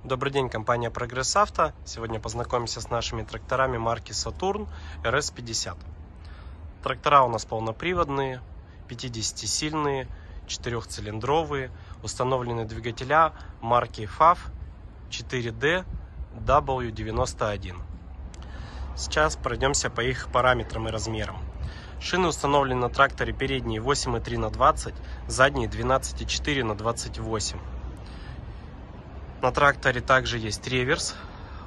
Добрый день, компания Прогресс Авто. Сегодня познакомимся с нашими тракторами марки Saturn RS50. Трактора у нас полноприводные, 50-сильные, 4-цилиндровые, установлены двигателя марки FAV 4D W91. Сейчас пройдемся по их параметрам и размерам. Шины установлены на тракторе передние 8,3 на 20, задние 12,4 на 28. На тракторе также есть реверс,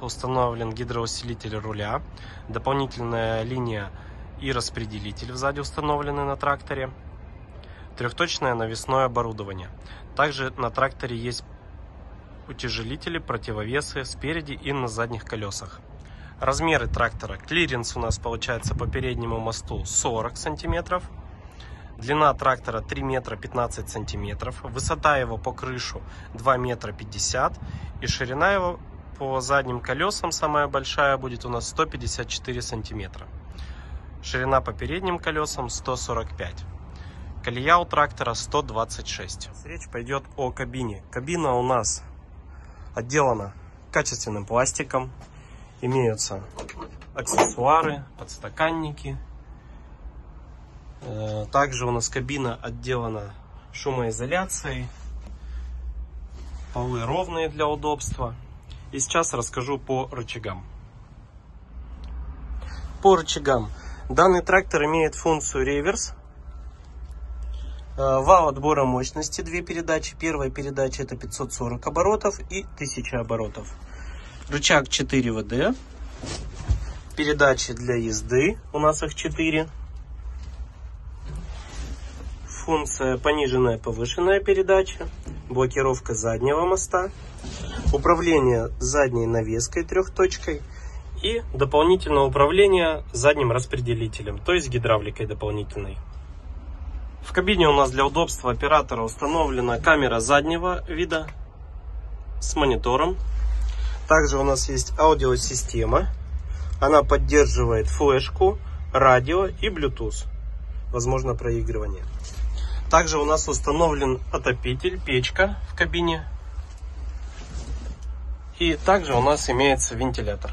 установлен гидроусилитель руля, дополнительная линия и распределитель сзади установлены на тракторе, трехточное навесное оборудование. Также на тракторе есть утяжелители, противовесы спереди и на задних колесах. Размеры трактора. Клиренс у нас получается по переднему мосту 40 сантиметров. Длина трактора 3 метра 15 сантиметров. Высота его по крышу 2 метра 50. И ширина его по задним колесам самая большая будет у нас 154 сантиметра. Ширина по передним колесам 145. Колея у трактора 126. Речь пойдет о кабине. Кабина у нас отделана качественным пластиком. Имеются аксессуары, подстаканники. Также у нас кабина отделана шумоизоляцией. Полы ровные для удобства. И сейчас расскажу по рычагам. По рычагам. Данный трактор имеет функцию реверс. Вал отбора мощности, 2 передачи. Первая передача это 540 оборотов и 1000 оборотов. Рычаг 4ВД. Передачи для езды. У нас их 4. Функция пониженная, повышенная передача. Блокировка заднего моста. Управление задней навеской трехточкой. И дополнительное управление задним распределителем, то есть гидравликой дополнительной. В кабине у нас для удобства оператора установлена камера заднего вида с монитором. Также у нас есть аудиосистема. Она поддерживает флешку, радио и Bluetooth. Возможно проигрывание. Также у нас установлен отопитель, печка в кабине. И также у нас имеется вентилятор.